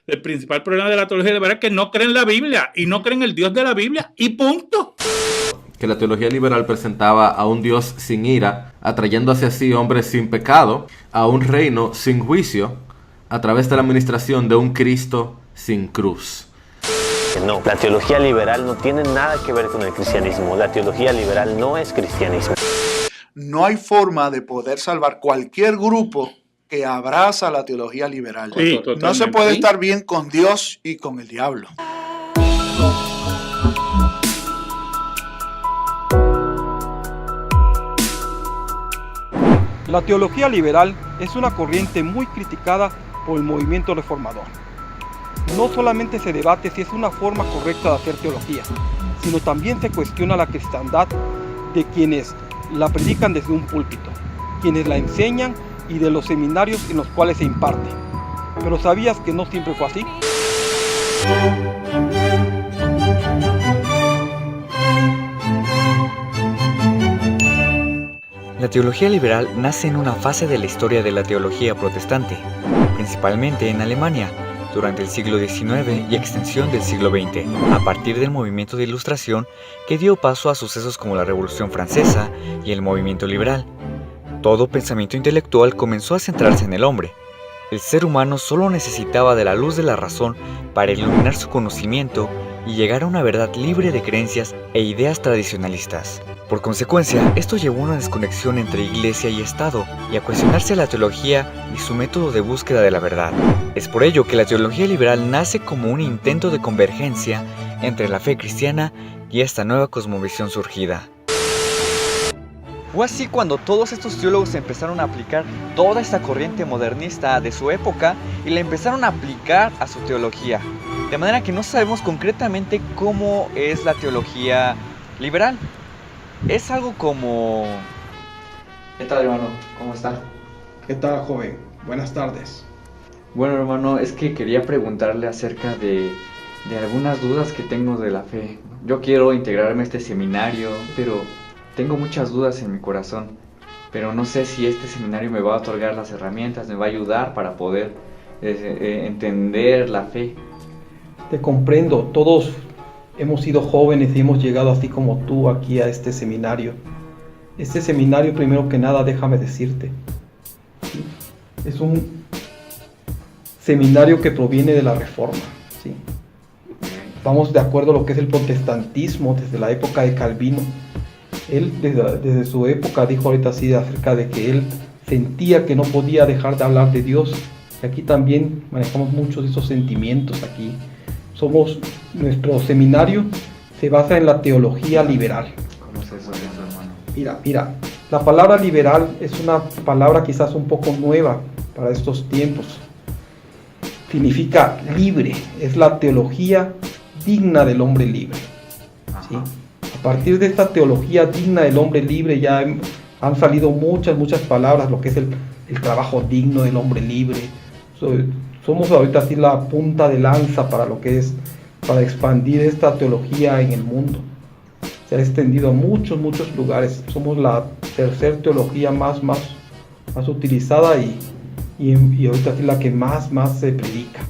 El principal problema de la teología liberal es que no creen la Biblia y no creen el Dios de la Biblia y punto. Que la teología liberal presentaba a un Dios sin ira, atrayendo hacia sí hombres sin pecado, a un reino sin juicio, a través de la administración de un Cristo sin cruz. No, la teología liberal no tiene nada que ver con el cristianismo. La teología liberal no es cristianismo. No hay forma de poder salvar cualquier grupo que abraza la teología liberal. Sí, no se puede estar bien con Dios y con el diablo. La teología liberal es una corriente muy criticada por el movimiento reformador. No solamente se debate si es una forma correcta de hacer teología, sino también se cuestiona la cristiandad de quienes la predican desde un púlpito, quienes la enseñan y de los seminarios en los cuales se imparte. ¿Pero sabías que no siempre fue así? La teología liberal nace en una fase de la historia de la teología protestante, principalmente en Alemania, durante el siglo XIX y extensión del siglo XX, a partir del movimiento de Ilustración que dio paso a sucesos como la Revolución Francesa y el movimiento liberal. Todo pensamiento intelectual comenzó a centrarse en el hombre. El ser humano solo necesitaba de la luz de la razón para iluminar su conocimiento y llegar a una verdad libre de creencias e ideas tradicionalistas. Por consecuencia, esto llevó a una desconexión entre Iglesia y Estado y a cuestionarse la teología y su método de búsqueda de la verdad. Es por ello que la teología liberal nace como un intento de convergencia entre la fe cristiana y esta nueva cosmovisión surgida. Fue así cuando todos estos teólogos empezaron a aplicar toda esta corriente modernista de su época y la empezaron a aplicar a su teología. De manera que no sabemos concretamente cómo es la teología liberal. Es algo como... ¿Qué tal, hermano? ¿Cómo está? ¿Qué tal, joven? Buenas tardes. Bueno, hermano, es que quería preguntarle acerca de algunas dudas que tengo de la fe. Yo quiero integrarme a este seminario, pero tengo muchas dudas en mi corazón. Pero no sé si este seminario me va a otorgar las herramientas, me va a ayudar para poder entender la fe. Te comprendo, todos hemos sido jóvenes y hemos llegado así como tú aquí a este seminario. Este seminario, primero que nada, déjame decirte, ¿sí? Es un seminario que proviene de la Reforma, ¿sí? Vamos de acuerdo a lo que es el protestantismo desde la época de Calvino. Él desde su época dijo ahorita así acerca de que él sentía que no podía dejar de hablar de Dios. Y aquí también manejamos muchos de esos sentimientos aquí. Nuestro seminario se basa en la teología liberal. ¿Cómo es eso, hermano? Mira, la palabra liberal es una palabra quizás un poco nueva para estos tiempos. Significa libre, es la teología digna del hombre libre, ¿sí? A partir de esta teología digna del hombre libre ya han salido muchas palabras, lo que es el trabajo digno del hombre libre. Somos ahorita así la punta de lanza para lo que es, para expandir esta teología en el mundo. Se ha extendido a muchos lugares. Somos la tercera teología más utilizada y ahorita sí la que más se predica.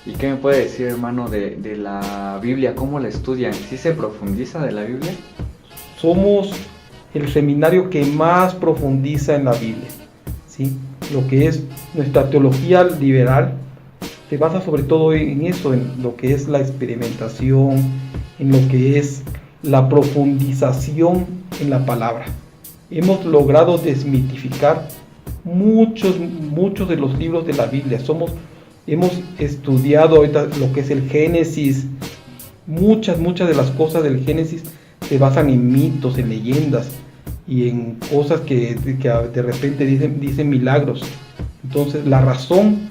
¿Y qué me puede decir, hermano, de la Biblia? ¿Cómo la estudian? ¿Sí se profundiza de la Biblia? Somos el seminario que más profundiza en la Biblia, ¿sí? Lo que es nuestra teología liberal se basa sobre todo en eso, en lo que es la experimentación, en lo que es la profundización en la palabra. Hemos logrado desmitificar muchos de los libros de la Biblia. Hemos estudiado ahorita lo que es el Génesis. Muchas de las cosas del Génesis se basan en mitos, en leyendas y en cosas que de repente dicen milagros. Entonces la razón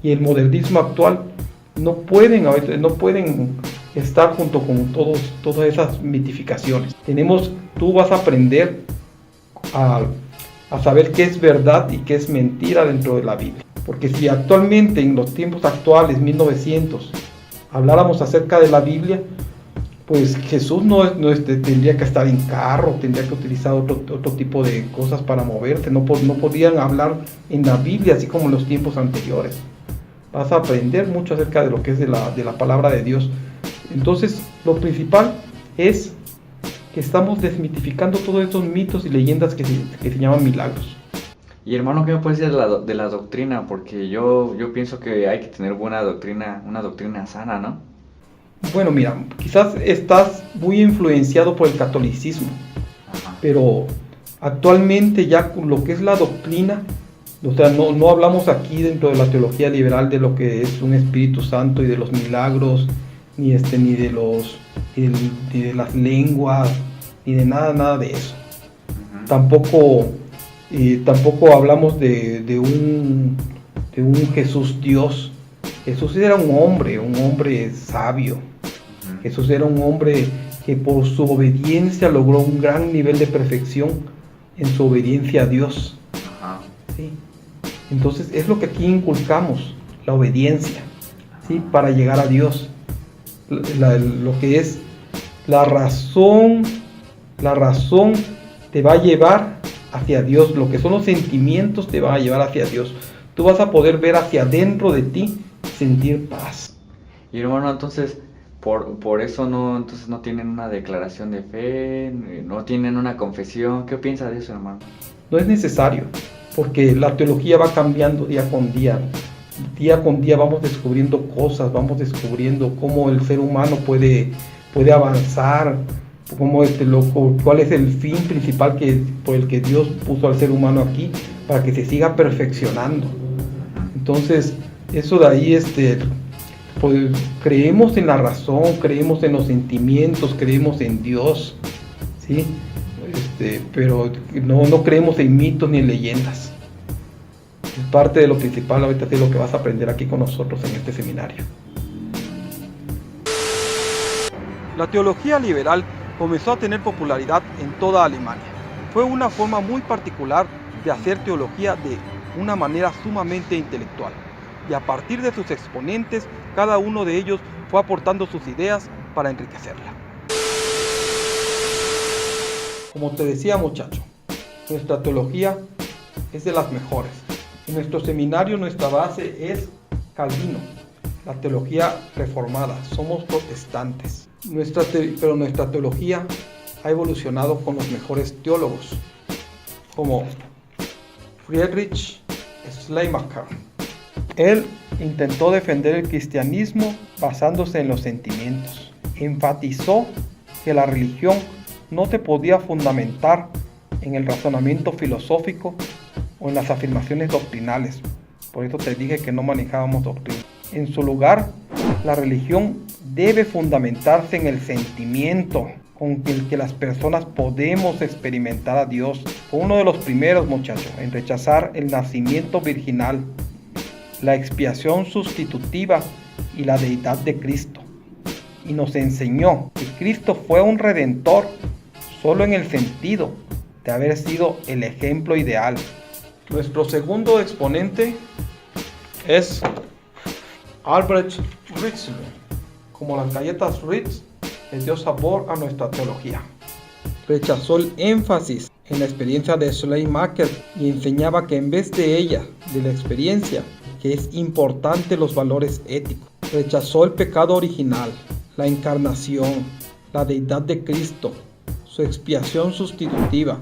y el modernismo actual no pueden estar junto con todas esas mitificaciones. Tú vas a aprender a saber qué es verdad y qué es mentira dentro de la Biblia. Porque si actualmente, en los tiempos actuales, 1900, habláramos acerca de la Biblia, pues Jesús no tendría que estar en carro, tendría que utilizar otro tipo de cosas para moverse. No podían hablar en la Biblia así como en los tiempos anteriores. vas a aprender mucho acerca de lo que es de la palabra de Dios. Entonces, lo principal es que estamos desmitificando todos estos mitos y leyendas que se llaman milagros. Y hermano, ¿qué me puedes decir de la doctrina? Porque yo pienso que hay que tener buena doctrina, una doctrina sana, ¿no? Bueno, mira, quizás estás muy influenciado por el catolicismo, pero actualmente ya lo que es la doctrina, o sea, no hablamos aquí dentro de la teología liberal de lo que es un Espíritu Santo y de los milagros, ni de las lenguas, ni de nada de eso. Tampoco hablamos de un Jesús Dios. Jesús era un hombre sabio. Jesús era un hombre que por su obediencia logró un gran nivel de perfección en su obediencia a Dios. ¿Sí? Entonces es lo que aquí inculcamos, la obediencia, ¿sí? Para llegar a Dios. Lo que es la razón te va a llevar hacia Dios. Lo que son los sentimientos te van a llevar hacia Dios. Tú vas a poder ver hacia adentro de ti, sentir paz. Y hermano, entonces por eso no tienen una declaración de fe, no tienen una confesión. ¿Qué piensa de eso, hermano? No es necesario, porque la teología va cambiando día con día. Día con día vamos descubriendo cosas, vamos descubriendo cómo el ser humano puede avanzar, cuál es el fin principal por el que Dios puso al ser humano aquí, para que se siga perfeccionando. Entonces, eso de ahí, pues, creemos en la razón, creemos en los sentimientos, creemos en Dios, ¿sí? Pero no creemos en mitos ni en leyendas. Es parte de lo principal ahorita, de lo que vas a aprender aquí con nosotros en este seminario. La teología liberal comenzó a tener popularidad en toda Alemania. Fue una forma muy particular de hacer teología de una manera sumamente intelectual. Y a partir de sus exponentes, cada uno de ellos fue aportando sus ideas para enriquecerla. Como te decía, muchacho, nuestra teología es de las mejores. En nuestro seminario nuestra base es Calvino, la teología reformada. Somos protestantes. Pero nuestra teología ha evolucionado con los mejores teólogos, como Friedrich Schleiermacher. Él intentó defender el cristianismo basándose en los sentimientos. Enfatizó que la religión no te podía fundamentar en el razonamiento filosófico o en las afirmaciones doctrinales. Por eso te dije que no manejábamos doctrina. En su lugar, la religión debe fundamentarse en el sentimiento con el que las personas podemos experimentar a Dios. Fue uno de los primeros, muchachos, en rechazar el nacimiento virginal, la expiación sustitutiva y la deidad de Cristo. Y nos enseñó que Cristo fue un redentor solo en el sentido de haber sido el ejemplo ideal. Nuestro segundo exponente es Albrecht Ritz. Como las galletas Ritz, les dio sabor a nuestra teología. Rechazó el énfasis en la experiencia de Schleiermacher y enseñaba que en vez de ella, de la experiencia, que es importante los valores éticos. Rechazó el pecado original, la encarnación, la deidad de Cristo, su expiación sustitutiva,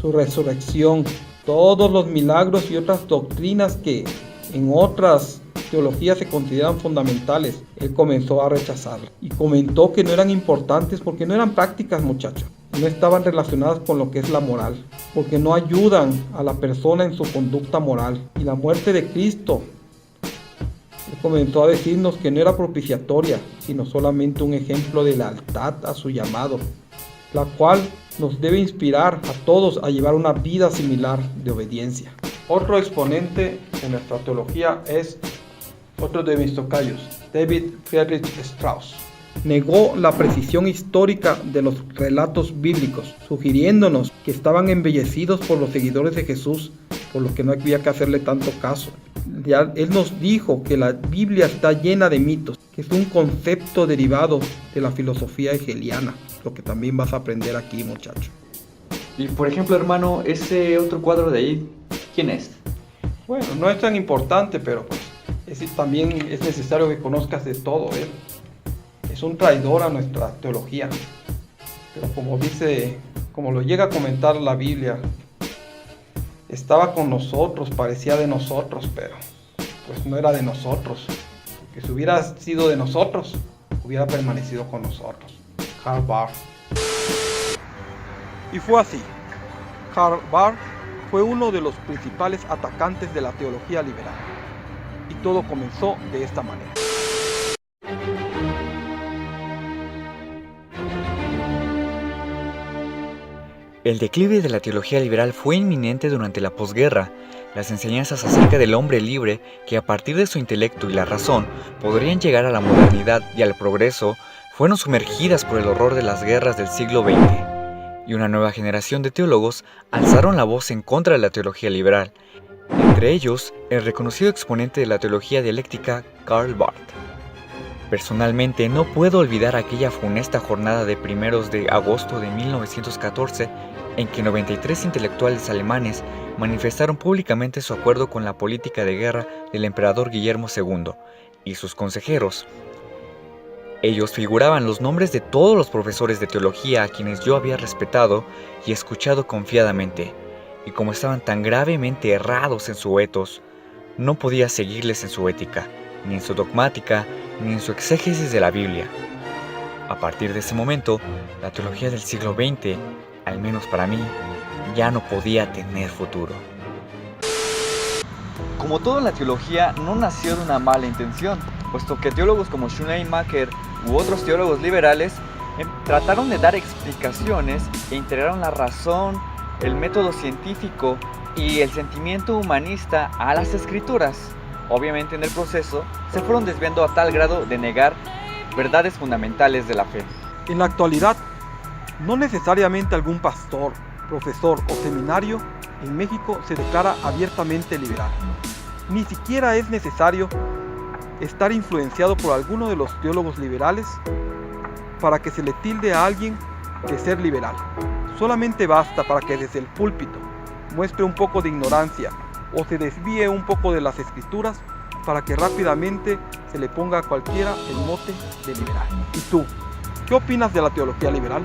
su resurrección, todos los milagros y otras doctrinas que en otras teologías se consideran fundamentales. Él comenzó a rechazarlas y comentó que no eran importantes porque no eran prácticas, muchachos. No estaban relacionadas con lo que es la moral, porque no ayudan a la persona en su conducta moral. Y la muerte de Cristo, él comenzó a decirnos que no era propiciatoria, sino solamente un ejemplo de lealtad a su llamado, la cual nos debe inspirar a todos a llevar una vida similar de obediencia. Otro exponente de nuestra teología es otro de mis tocayos, David Friedrich Strauss. Negó la precisión histórica de los relatos bíblicos, sugiriéndonos que estaban embellecidos por los seguidores de Jesús, por lo que no había que hacerle tanto caso. Él nos dijo que la Biblia está llena de mitos, que es un concepto derivado de la filosofía hegeliana, lo que también vas a aprender aquí, muchacho. Y por ejemplo, hermano, ese otro cuadro de ahí, ¿quién es? Bueno, no es tan importante, pero pues también es necesario que conozcas de todo él. Es un traidor a nuestra teología. Pero como lo llega a comentar la Biblia, estaba con nosotros, parecía de nosotros, pero pues no era de nosotros. Que si hubiera sido de nosotros, hubiera permanecido con nosotros. Karl Barth. Y fue así. Karl Barth fue uno de los principales atacantes de la teología liberal. Y todo comenzó de esta manera. El declive de la teología liberal fue inminente durante la posguerra. Las enseñanzas acerca del hombre libre, que a partir de su intelecto y la razón podrían llegar a la modernidad y al progreso, fueron sumergidas por el horror de las guerras del siglo XX. Y una nueva generación de teólogos alzaron la voz en contra de la teología liberal. Entre ellos, el reconocido exponente de la teología dialéctica, Karl Barth. Personalmente no puedo olvidar aquella funesta jornada de 1 de agosto de 1914 en que 93 intelectuales alemanes manifestaron públicamente su acuerdo con la política de guerra del emperador Guillermo II y sus consejeros. Ellos figuraban los nombres de todos los profesores de teología a quienes yo había respetado y escuchado confiadamente, y como estaban tan gravemente errados en su ethos, no podía seguirles en su ética, ni en su dogmática, ni en su exégesis de la Biblia. A partir de ese momento, la teología del siglo XX, al menos para mí, ya no podía tener futuro. Como toda la teología, no nació de una mala intención, puesto que teólogos como Schleiermacher u otros teólogos liberales trataron de dar explicaciones e integraron la razón, el método científico y el sentimiento humanista a las escrituras. Obviamente en el proceso se fueron desviando a tal grado de negar verdades fundamentales de la fe. En la actualidad, no necesariamente algún pastor, profesor o seminario en México se declara abiertamente liberal. Ni siquiera es necesario estar influenciado por alguno de los teólogos liberales para que se le tilde a alguien de ser liberal. Solamente basta para que desde el púlpito muestre un poco de ignorancia o se desvíe un poco de las escrituras para que rápidamente se le ponga a cualquiera el mote de liberal. ¿Y tú? ¿Qué opinas de la teología liberal?